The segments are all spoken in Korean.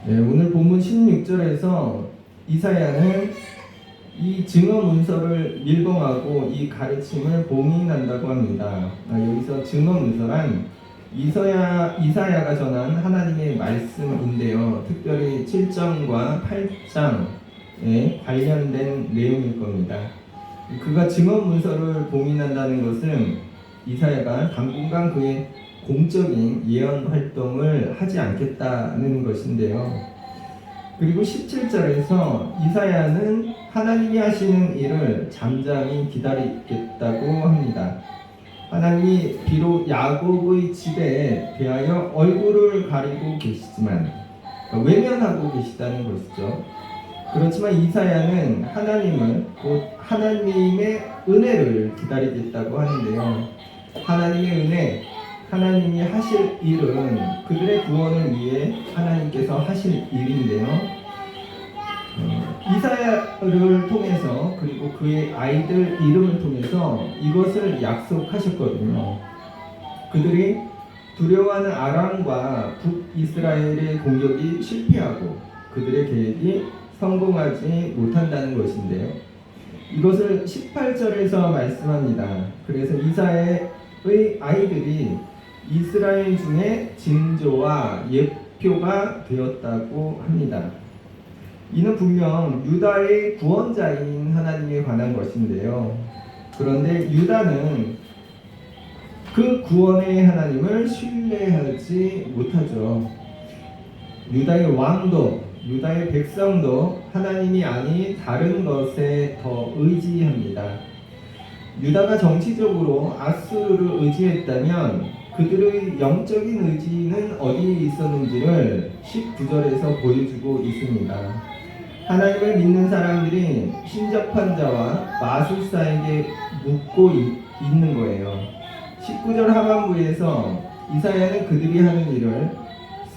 네, 오늘 본문 16절에서 이사야는 이 증거 문서를 밀봉하고 이 가르침을 봉인한다고 합니다. 여기서 증거 문서란 이사야가 전한 하나님의 말씀인데요. 특별히 7장과 8장에 관련된 내용일 겁니다. 그가 증거 문서를 봉인한다는 것은 이사야가 당분간 그의 공적인 예언 활동을 하지 않겠다는 것인데요. 그리고 17절에서 이사야는 하나님이 하시는 일을 잠잠히 기다리겠다고 합니다. 하나님이 비록 야곱의 집에 대하여 얼굴을 가리고 계시지만 외면하고 계시다는 것이죠. 그렇지만 이사야는 하나님을 곧 하나님의 은혜를 기다리겠다고 하는데요. 하나님의 은혜, 하나님이 하실 일은 그들의 구원을 위해 하나님께서 하실 일인데요. 이사야를 통해서 그리고 그의 아이들 이름을 통해서 이것을 약속하셨거든요. 그들이 두려워하는 아람과 북이스라엘의 공격이 실패하고 그들의 계획이 성공하지 못한다는 것인데요. 이것을 18절에서 말씀합니다. 그래서 이사야의 아이들이 이스라엘 중에 징조와 예표가 되었다고 합니다. 이는 분명 유다의 구원자인 하나님에 관한 것인데요. 그런데 유다는 그 구원의 하나님을 신뢰하지 못하죠. 유다의 왕도, 유다의 백성도 하나님이 아닌 다른 것에 더 의지합니다. 유다가 정치적으로 아수르를 의지했다면 그들의 영적인 의지는 어디에 있었는지를 19절에서 보여주고 있습니다. 하나님을 믿는 사람들이 신접한 자와 마술사에게 묻고 있는 거예요. 19절 하반부에서 이사야는 그들이 하는 일을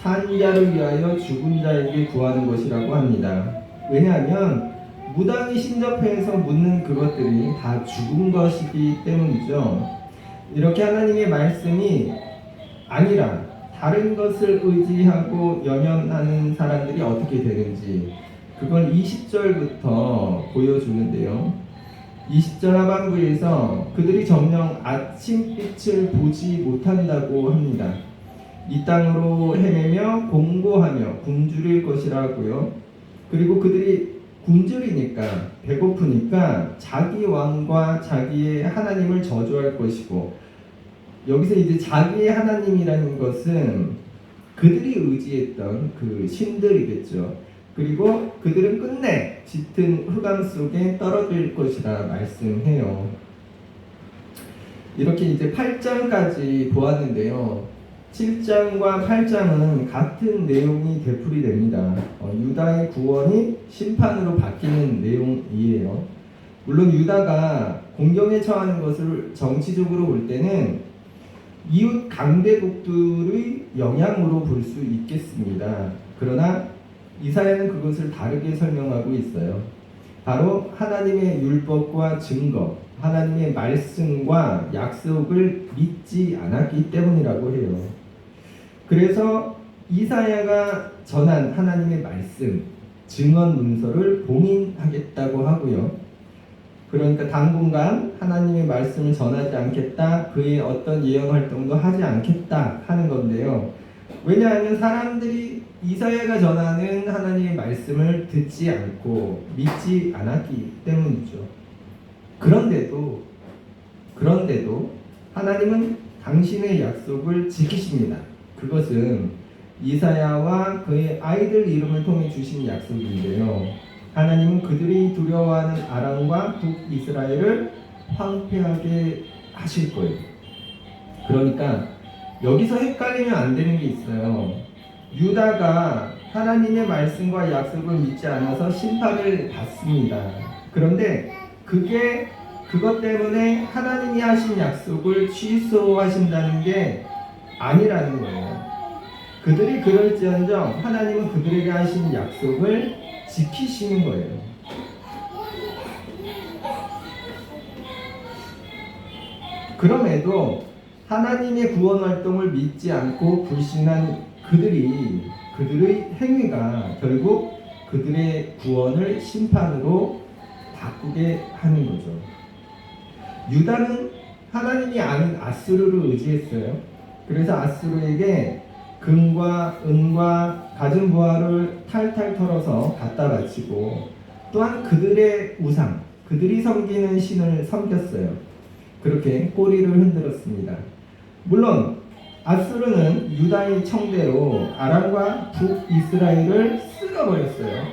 산자를 위하여 죽은 자에게 구하는 것이라고 합니다. 왜냐하면 무당이 신접해서 묻는 그것들이 다 죽은 것이기 때문이죠. 이렇게 하나님의 말씀이 아니라 다른 것을 의지하고 연연하는 사람들이 어떻게 되는지 그걸 20절부터 보여주는데요. 20절 하반부에서 그들이 정녕 아침빛을 보지 못한다고 합니다. 이 땅으로 헤매며 공고하며 굶주릴 것이라고요. 그리고 그들이 굶주리니까 배고프니까 자기 왕과 자기의 하나님을 저주할 것이고, 여기서 이제 자기의 하나님이라는 것은 그들이 의지했던 그 신들이겠죠. 그리고 그들은 끝내 짙은 흑암 속에 떨어질 것이라 말씀해요. 이렇게 이제 8장까지 보았는데요. 7장과 8장은 같은 내용이 되풀이됩니다. 유다의 구원이 심판으로 바뀌는 내용이에요. 물론 유다가 공경에 처하는 것을 정치적으로 볼 때는 이웃 강대국들의 영향으로 볼 수 있겠습니다. 그러나 이사야는 그것을 다르게 설명하고 있어요. 바로 하나님의 율법과 증거, 하나님의 말씀과 약속을 믿지 않았기 때문이라고 해요. 그래서 이사야가 전한 하나님의 말씀, 증언 문서를 봉인하겠다고 하고요. 그러니까 당분간 하나님의 말씀을 전하지 않겠다, 그의 어떤 예언 활동도 하지 않겠다 하는 건데요. 왜냐하면 사람들이 이사야가 전하는 하나님의 말씀을 듣지 않고 믿지 않았기 때문이죠. 그런데도 하나님은 당신의 약속을 지키십니다. 그것은 이사야와 그의 아이들 이름을 통해 주신 약속인데요. 하나님은 그들이 두려워하는 아람과 북이스라엘을 황폐하게 하실 거예요. 그러니까 여기서 헷갈리면 안 되는 게 있어요. 유다가 하나님의 말씀과 약속을 믿지 않아서 심판을 받습니다. 그런데 그것 때문에 하나님이 하신 약속을 취소하신다는 게 아니라는 거예요. 그들이 그럴지언정 하나님은 그들에게 하신 약속을 지키시는 거예요. 그럼에도 하나님의 구원 활동을 믿지 않고 불신한 그들의 행위가 결국 그들의 구원을 심판으로 바꾸게 하는 거죠. 유다는 하나님이 아닌 아수르를 의지했어요. 그래서 아수르에게 금과 은과 가진 부하를 탈탈 털어서 갖다 바치고 또한 그들의 우상, 그들이 섬기는 신을 섬겼어요. 그렇게 꼬리를 흔들었습니다. 물론 아수르는 유다의 청대로 아람과 북이스라엘을 쓸어버렸어요.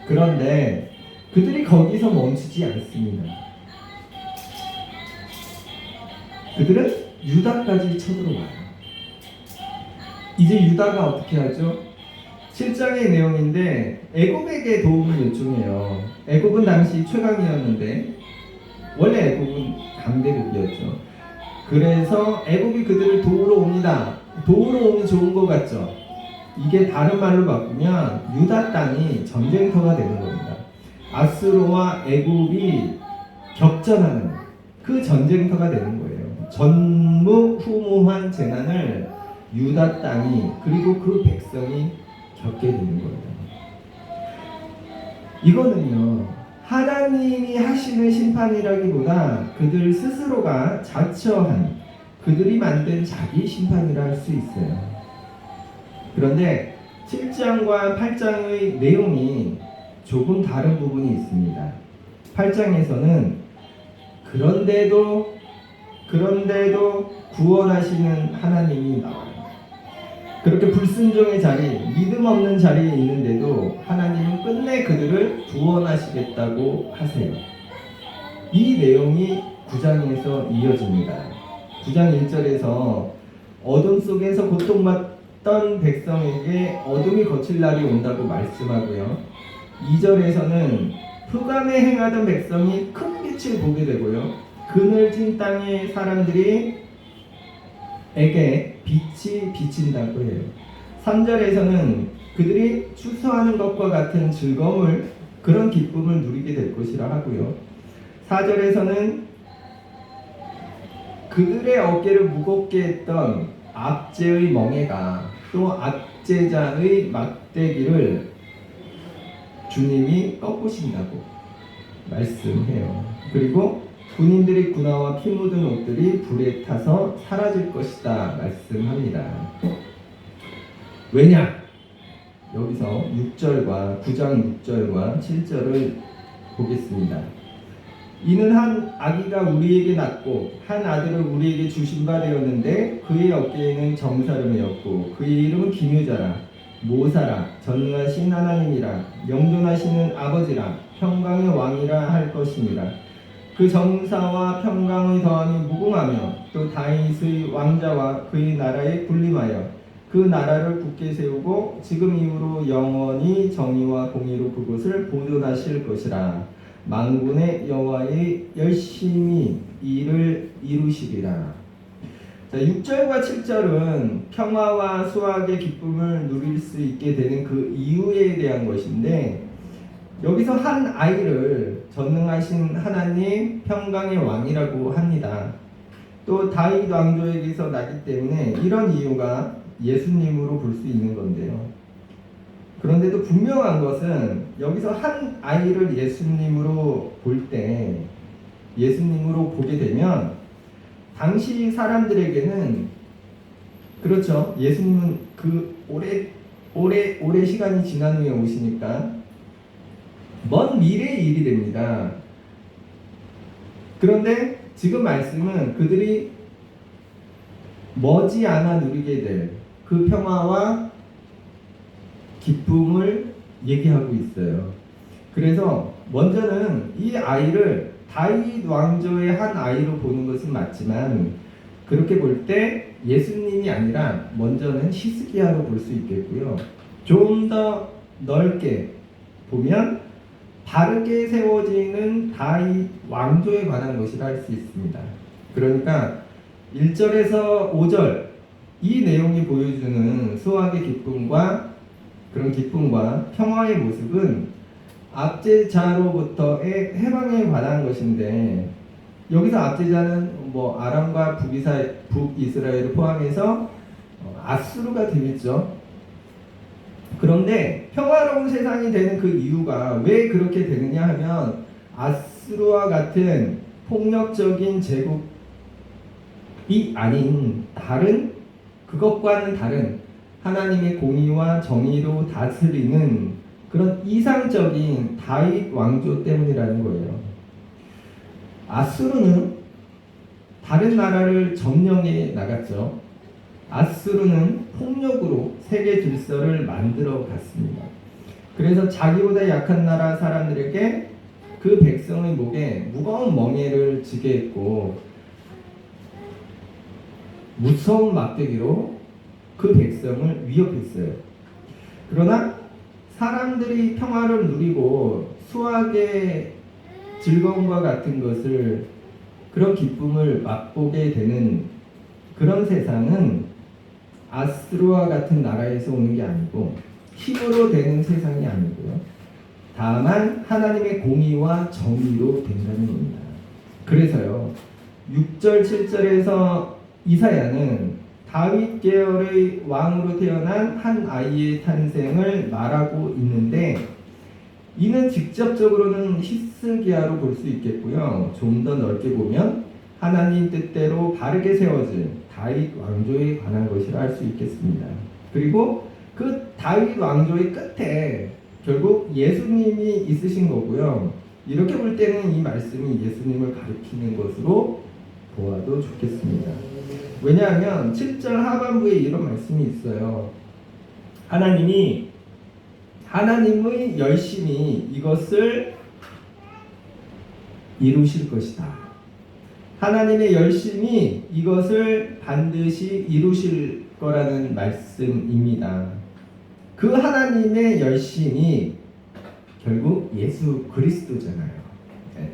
그런데 그들이 거기서 멈추지 않습니다. 그들은 유다까지 쳐들어와요. 이제 유다가 어떻게 하죠? 7장의 내용인데 애굽에게 도움을 요청해요. 애굽은 당시 최강이었는데 원래 애굽은 강대국이었죠. 그래서 애굽이 그들을 도우러 옵니다. 도우러 오면 좋은 것 같죠? 이게 다른 말로 바꾸면 유다 땅이 전쟁터가 되는 겁니다. 아수르와 애굽이 격전하는 그 전쟁터가 되는 거예요. 전무후무한 재난을 유다 땅이 그리고 그 백성이 겪게 되는 거예요. 이거는요, 하나님이 하시는 심판이라기보다 그들 스스로가 자처한 그들이 만든 자기 심판이라 할 수 있어요. 그런데 7장과 8장의 내용이 조금 다른 부분이 있습니다. 8장에서는 그런데도 구원하시는 하나님이 나와요. 그렇게 불순종의 자리, 믿음 없는 자리에 있는데도 하나님은 끝내 그들을 구원하시겠다고 하세요. 이 내용이 9장에서 이어집니다. 9장 1절에서 어둠 속에서 고통받던 백성에게 어둠이 거칠 날이 온다고 말씀하고요. 2절에서는 흑암에 행하던 백성이 큰 빛을 보게 되고요. 그늘진 땅의 사람들이 에게 빛이 비친다고 해요. 3절에서는 그들이 추수하는 것과 같은 즐거움을, 그런 기쁨을 누리게 될 것이라 하고요. 4절에서는 그들의 어깨를 무겁게 했던 압제의 멍에가 또 압제자의 막대기를 주님이 꺾으신다고 말씀해요. 그리고 군인들의 군화와 피 묻은 옷들이 불에 타서 사라질 것이다 말씀합니다. 왜냐? 여기서 6절과 9장 6절과 7절을 보겠습니다. 이는 한 아기가 우리에게 낳고 한 아들을 우리에게 주신 바 되었는데 그의 어깨에는 정사름이었고 그의 이름은 기묘자라 모사라 전능하신 하나님이라 영존하시는 아버지라 평강의 왕이라 할 것입니다. 그 정사와 평강의 더함이 무궁하며 또 다윗의 왕자와 그의 나라에 군림하여 그 나라를 굳게 세우고 지금 이후로 영원히 정의와 공의로 그곳을 보존하실 것이라. 만군의 여호와의 열심히 일을 이루시리라. 자, 6절과 7절은 평화와 수확의 기쁨을 누릴 수 있게 되는 그 이유에 대한 것인데, 여기서 한 아이를 전능하신 하나님 평강의 왕이라고 합니다. 또 다윗 왕조에게서 나기 때문에 이런 이유가 예수님으로 볼 수 있는 건데요. 그런데도 분명한 것은 여기서 한 아이를 예수님으로 볼 때, 예수님으로 보게 되면 당시 사람들에게는, 그렇죠, 예수님은 그 오래 시간이 지난 후에 오시니까 먼 미래의 일이 됩니다. 그런데 지금 말씀은 그들이 머지않아 누리게 될 그 평화와 기쁨을 얘기하고 있어요. 그래서 먼저는 이 아이를 다윗 왕조의 한 아이로 보는 것은 맞지만, 그렇게 볼 때 예수님이 아니라 먼저는 히스기야로 볼 수 있겠고요. 좀 더 넓게 보면 바르게 세워지는 다윗 왕조에 관한 것이라 할 수 있습니다. 그러니까 1절에서 5절 이 내용이 보여주는 수확의 기쁨과 그런 기쁨과 평화의 모습은 압제자로부터의 해방에 관한 것인데, 여기서 압제자는 뭐 아람과 북이스라엘을 포함해서 아수르가 되겠죠. 그런데 평화로운 세상이 되는 그 이유가 왜 그렇게 되느냐 하면 아수르와 같은 폭력적인 제국이 아닌 다른, 그것과는 다른 하나님의 공의와 정의로 다스리는 그런 이상적인 다윗 왕조 때문이라는 거예요. 아수르는 다른 나라를 점령해 나갔죠. 아수르는 폭력으로 세계 질서를 만들어 갔습니다. 그래서 자기보다 약한 나라 사람들에게 그 백성의 목에 무거운 멍에를 지게 했고 무서운 막대기로 그 백성을 위협했어요. 그러나 사람들이 평화를 누리고 수학의 즐거움과 같은 것을, 그런 기쁨을 맛보게 되는 그런 세상은 아수르와 같은 나라에서 오는 게 아니고 힘으로 되는 세상이 아니고요. 다만 하나님의 공의와 정의로 된다는 겁니다. 그래서요, 6절 7절에서 이사야는 다윗 계열의 왕으로 태어난 한 아이의 탄생을 말하고 있는데, 이는 직접적으로는 히스기야로 볼 수 있겠고요. 좀 더 넓게 보면 하나님 뜻대로 바르게 세워진 다윗 왕조에 관한 것이라 할 수 있겠습니다. 그리고 그 다윗 왕조의 끝에 결국 예수님이 있으신 거고요. 이렇게 볼 때는 이 말씀이 예수님을 가리키는 것으로 보아도 좋겠습니다. 왜냐하면 7절 하반부에 이런 말씀이 있어요. 하나님의 열심히 이것을 이루실 것이다. 하나님의 열심히 이것을 반드시 이루실 거라는 말씀입니다. 그 하나님의 열심이 결국 예수 그리스도잖아요. 네.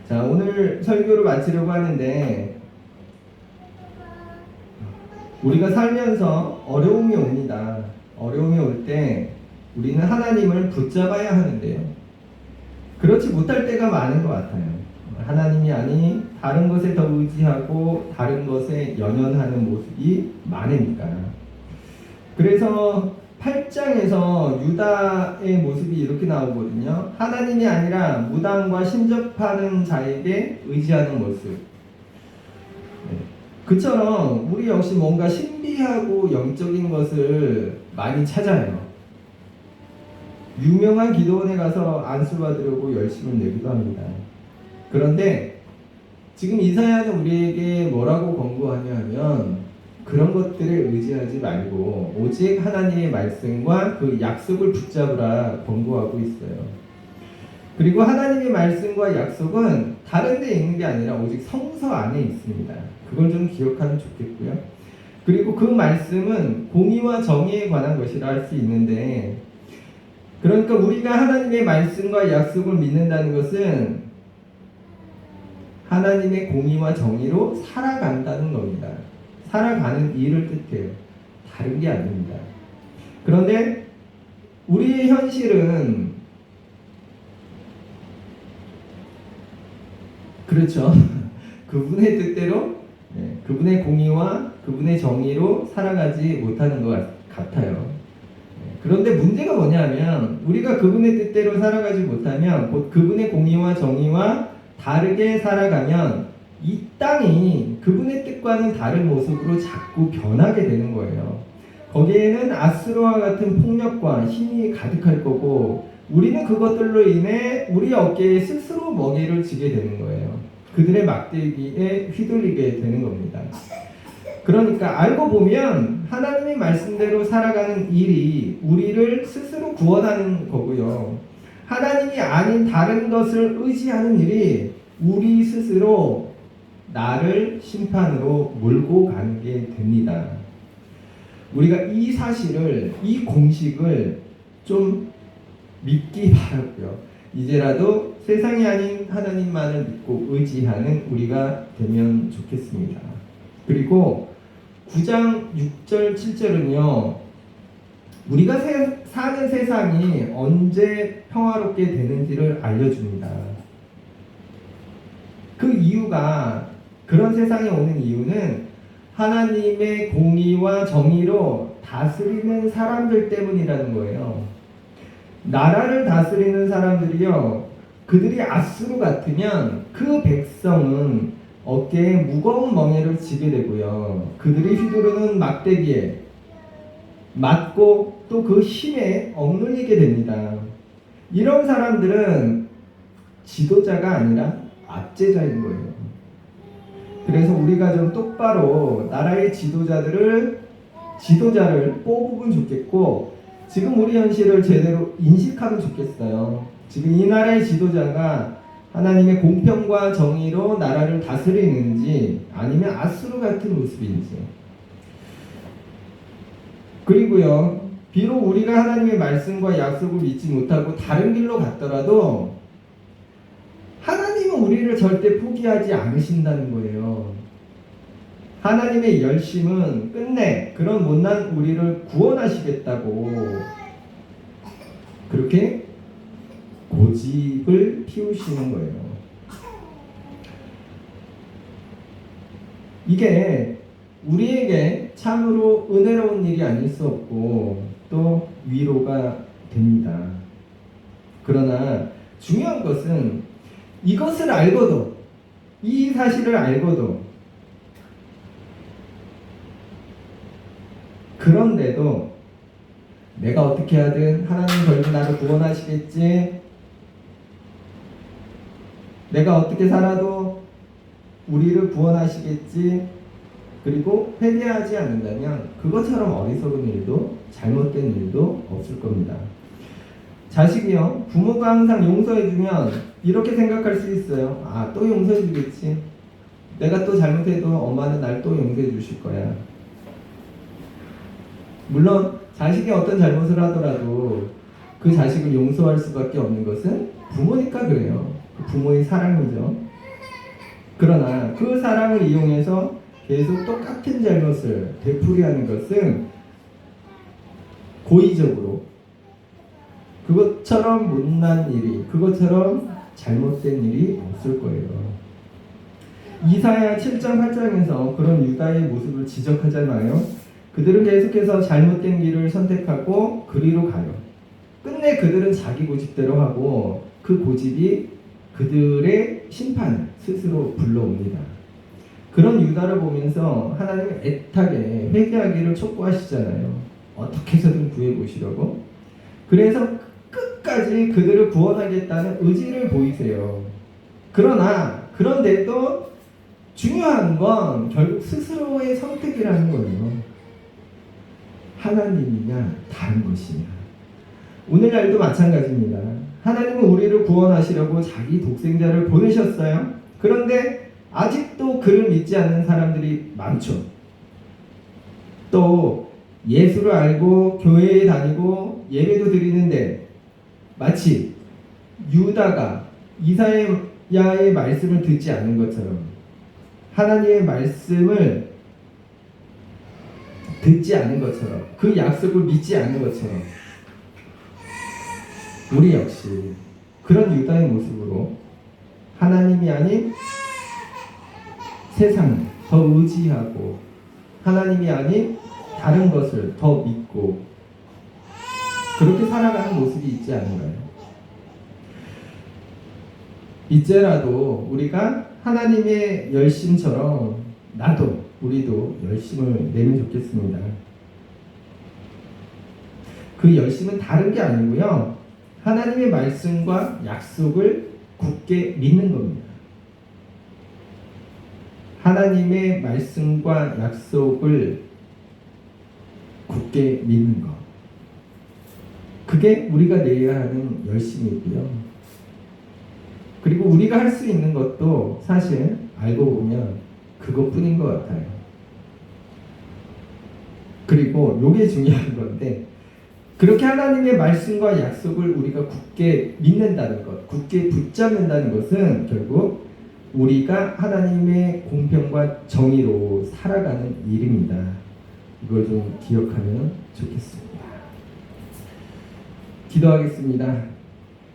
자, 오늘 설교를 마치려고 하는데, 우리가 살면서 어려움이 옵니다. 어려움이 올 때 우리는 하나님을 붙잡아야 하는데요. 그렇지 못할 때가 많은 것 같아요. 하나님이 아닌 다른 것에 더 의지하고 다른 것에 연연하는 모습이 많으니까. 그래서 8장에서 유다의 모습이 이렇게 나오거든요. 하나님이 아니라 무당과 신접하는 자에게 의지하는 모습. 그처럼 우리 역시 뭔가 신비하고 영적인 것을 많이 찾아요. 유명한 기도원에 가서 안수 받으려고 열심을 내기도 합니다. 그런데 지금 이사야는 우리에게 뭐라고 권고하냐 하면, 그런 것들을 의지하지 말고 오직 하나님의 말씀과 그 약속을 붙잡으라 권고하고 있어요. 그리고 하나님의 말씀과 약속은 다른 데 있는 게 아니라 오직 성서 안에 있습니다. 그걸 좀 기억하면 좋겠고요. 그리고 그 말씀은 공의와 정의에 관한 것이라 할 수 있는데, 그러니까 우리가 하나님의 말씀과 약속을 믿는다는 것은 하나님의 공의와 정의로 살아간다는 겁니다. 살아가는 일을 뜻해요. 다른 게 아닙니다. 그런데 우리의 현실은 그렇죠. 그분의 뜻대로, 그분의 공의와 그분의 정의로 살아가지 못하는 것 같아요. 그런데 문제가 뭐냐면, 우리가 그분의 뜻대로 살아가지 못하면, 곧 그분의 공의와 정의와 다르게 살아가면 이 땅이 그분의 뜻과는 다른 모습으로 자꾸 변하게 되는 거예요. 거기에는 아수르와 같은 폭력과 힘이 가득할 거고, 우리는 그것들로 인해 우리 어깨에 스스로 멍에를 지게 되는 거예요. 그들의 막대기에 휘둘리게 되는 겁니다. 그러니까 알고 보면 하나님의 말씀대로 살아가는 일이 우리를 스스로 구원하는 거고요. 하나님이 아닌 다른 것을 의지하는 일이 우리 스스로 나를 심판으로 몰고 가는 게 됩니다. 우리가 이 사실을, 이 공식을 좀 믿기 바라고요. 이제라도 세상이 아닌 하나님만을 믿고 의지하는 우리가 되면 좋겠습니다. 그리고 9장 6절 7절은요, 우리가 사는 세상이 언제 평화롭게 되는지를 알려줍니다. 그 이유가, 그런 세상에 오는 이유는 하나님의 공의와 정의로 다스리는 사람들 때문이라는 거예요. 나라를 다스리는 사람들이요, 그들이 앗수르 같으면 그 백성은 어깨에 무거운 멍에를 지게 되고요, 그들이 휘두르는 막대기에 맞고 또 그 힘에 억눌리게 됩니다. 이런 사람들은 지도자가 아니라 압제자인 거예요. 그래서 우리가 좀 똑바로 나라의 지도자를 뽑으면 좋겠고, 지금 우리 현실을 제대로 인식하면 좋겠어요. 지금 이 나라의 지도자가 하나님의 공평과 정의로 나라를 다스리는지 아니면 앗수르 같은 모습인지. 그리고요, 비록 우리가 하나님의 말씀과 약속을 믿지 못하고 다른 길로 갔더라도 하나님은 우리를 절대 포기하지 않으신다는 거예요. 하나님의 열심은 끝내 그런 못난 우리를 구원하시겠다고 그렇게 고집을 피우시는 거예요. 이게 우리에게 참으로 은혜로운 일이 아닐 수 없고 또 위로가 됩니다. 그러나 중요한 것은 이것을 알고도, 이 사실을 알고도, 그런데도 내가 어떻게 하든 하나님 결국 나를 구원하시겠지, 내가 어떻게 살아도 우리를 구원하시겠지, 그리고 회개하지 않는다면 그것처럼 어리석은 일도 잘못된 일도 없을 겁니다. 자식이요, 부모가 항상 용서해주면 이렇게 생각할 수 있어요. 아, 또 용서해주겠지, 내가 또 잘못해도 엄마는 날 또 용서해 주실 거야. 물론 자식이 어떤 잘못을 하더라도 그 자식을 용서할 수밖에 없는 것은 부모니까 그래요. 부모의 사랑이죠. 그러나 그 사랑을 이용해서 계속 똑같은 잘못을 되풀이하는 것은 고의적으로 그것처럼 못난 일이, 그것처럼 잘못된 일이 없을 거예요. 이사야 7장 8장에서 그런 유다의 모습을 지적하잖아요. 그들은 계속해서 잘못된 길을 선택하고 그리로 가요. 끝내 그들은 자기 고집대로 하고 그 고집이 그들의 심판을 스스로 불러옵니다. 그런 유다를 보면서 하나님은 애타게 회개하기를 촉구하시잖아요. 어떻게 해서든 구해보시려고. 그래서 끝까지 그들을 구원하겠다는 의지를 보이세요. 그런데도 중요한 건 결국 스스로의 선택이라는 거예요. 하나님이냐 다른 것이냐. 오늘날도 마찬가지입니다. 하나님은 우리를 구원하시려고 자기 독생자를 보내셨어요. 그런데 아직도 그를 믿지 않는 사람들이 많죠. 또 예수를 알고 교회에 다니고 예배도 드리는데 마치 유다가 이사야의 말씀을 듣지 않는 것처럼, 하나님의 말씀을 듣지 않은 것처럼, 그 약속을 믿지 않는 것처럼 우리 역시 그런 유다의 모습으로 하나님이 아닌 세상을 더 의지하고 하나님이 아닌 다른 것을 더 믿고 그렇게 살아가는 모습이 있지 않은가요? 이제라도 우리가 하나님의 열심처럼 우리도 열심을 내면 좋겠습니다. 그 열심은 다른 게 아니고요, 하나님의 말씀과 약속을 굳게 믿는 겁니다. 하나님의 말씀과 약속을 굳게 믿는 것, 그게 우리가 내야 하는 열심이고요. 그리고 우리가 할 수 있는 것도 사실 알고 보면 그것뿐인 것 같아요. 그리고 이게 중요한 건데, 그렇게 하나님의 말씀과 약속을 우리가 굳게 믿는다는 것, 굳게 붙잡는다는 것은 결국 우리가 하나님의 공평과 정의로 살아가는 일입니다. 이걸 좀 기억하면 좋겠습니다. 기도하겠습니다.